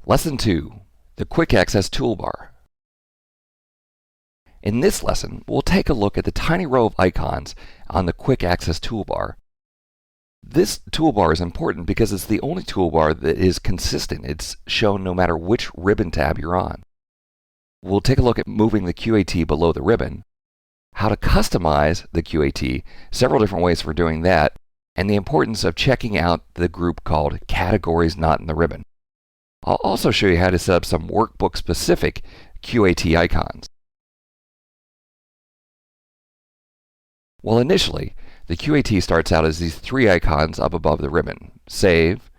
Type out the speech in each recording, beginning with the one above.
Lesson 2, the Quick Access Toolbar. In this lesson, we'll take a look at the tiny row of icons on the Quick Access Toolbar. This toolbar is important because it's the only toolbar that is consistent. It's shown no matter which ribbon tab you're on. We'll take a look at moving the QAT below the ribbon, how to customize the QAT, several different ways for doing that, and the importance of checking out the group called Categories Not in the Ribbon. I'll also show you how to set up some workbook-specific QAT icons. Well, initially, the QAT starts out as these three icons up above the ribbon: Save,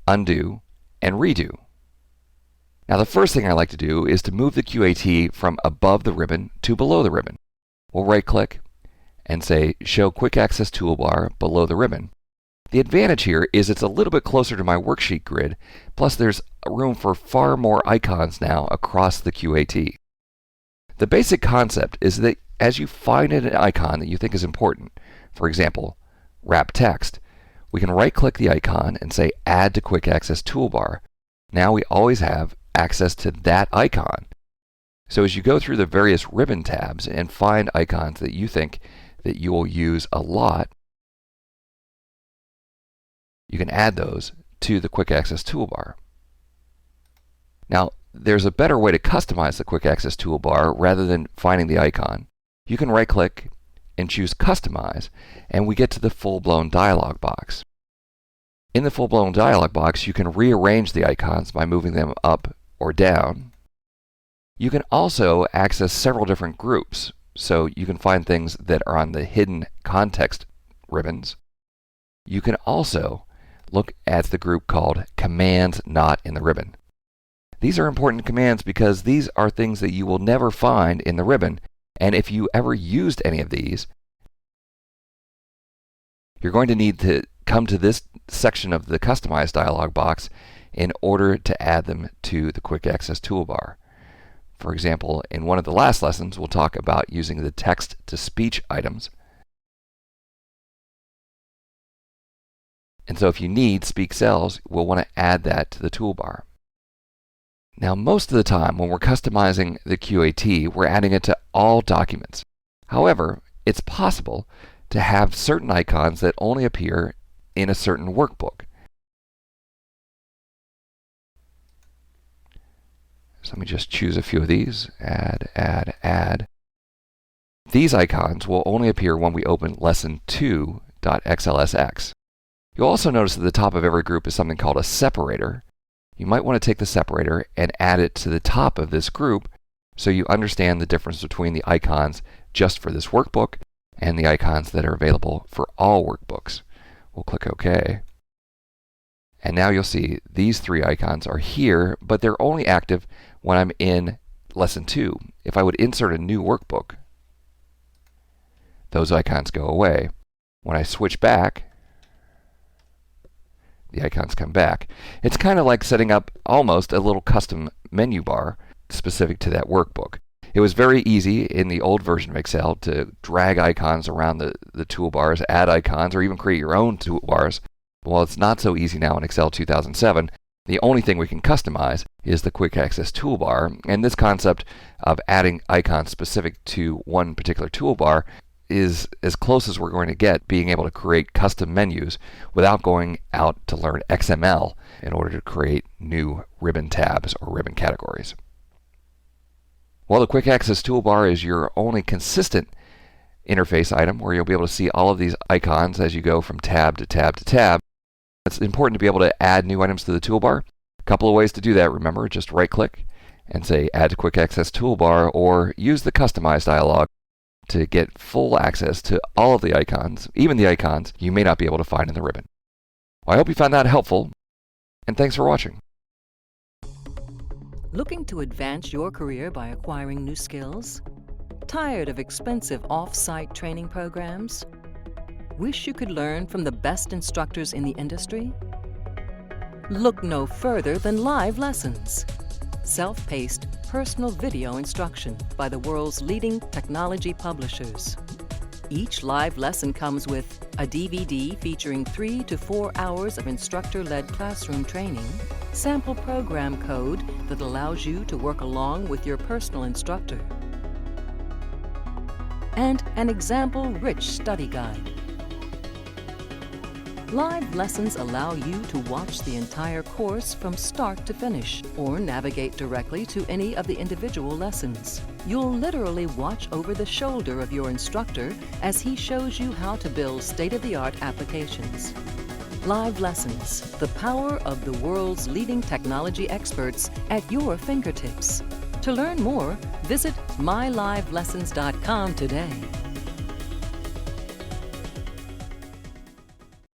Undo, and Redo. Now, the first thing I like to do is to move the QAT from above the ribbon to below the ribbon. We'll right-click and say Show Quick Access Toolbar below the ribbon. The advantage here is it's a little bit closer to my worksheet grid, plus there's room for far more icons now across the QAT. The basic concept is that as you find an icon that you think is important, for example, wrap text, we can right-click the icon and say Add to Quick Access Toolbar. Now we always have access to that icon. So as you go through the various ribbon tabs and find icons that you think that you will use a lot, you can add those to the Quick Access Toolbar. Now, there's a better way to customize the Quick Access Toolbar rather than finding the icon. You can right-click and choose Customize, and we get to the full-blown dialog box. In the full-blown dialog box, you can rearrange the icons by moving them up or down. You can also access several different groups, so you can find things that are on the hidden context ribbons. You can also look at the group called Commands Not in the Ribbon. These are important commands because these are things that you will never find in the ribbon, and if you ever used any of these, you're going to need to come to this section of the Customize dialog box in order to add them to the Quick Access Toolbar. For example, in one of the last lessons, we'll talk about using the text-to-speech items. And so if you need speak cells, we'll want to add that to the toolbar. Now, most of the time when we're customizing the QAT, we're adding it to all documents. However, it's possible to have certain icons that only appear in a certain workbook. So let me just choose a few of these. Add, add, add. These icons will only appear when we open lesson2.xlsx. You'll also notice at the top of every group is something called a separator. You might want to take the separator and add it to the top of this group so you understand the difference between the icons just for this workbook and the icons that are available for all workbooks. We'll click OK. And now you'll see these three icons are here, but they're only active when I'm in Lesson 2. If I would insert a new workbook, those icons go away. When I switch back, the icons come back. It's kind of like setting up almost a little custom menu bar specific to that workbook. It was very easy in the old version of Excel to drag icons around the toolbars, add icons, or even create your own toolbars. Well, it's not so easy now in Excel 2007. The only thing we can customize is the Quick Access Toolbar, and this concept of adding icons specific to one particular toolbar is as close as we're going to get being able to create custom menus without going out to learn XML in order to create new ribbon tabs or ribbon categories. Well, the Quick Access Toolbar is your only consistent interface item where you'll be able to see all of these icons as you go from tab to tab to tab. It's important to be able to add new items to the toolbar. A couple of ways to do that, remember, just right-click and say Add to Quick Access Toolbar, or use the Customize dialog to get full access to all of the icons, even the icons you may not be able to find in the ribbon. Well, I hope you found that helpful, and thanks for watching. Looking to advance your career by acquiring new skills? Tired of expensive off-site training programs? Wish you could learn from the best instructors in the industry? Look no further than live lessons. Self-paced, personal video instruction by the world's leading technology publishers. Each live lesson comes with a DVD featuring 3 to 4 hours of instructor-led classroom training, sample program code that allows you to work along with your personal instructor, and an example-rich study guide. Live lessons allow you to watch the entire course from start to finish, or navigate directly to any of the individual lessons. You'll literally watch over the shoulder of your instructor as he shows you how to build state-of-the-art applications. Live lessons, the power of the world's leading technology experts at your fingertips. To learn more, visit mylivelessons.com today.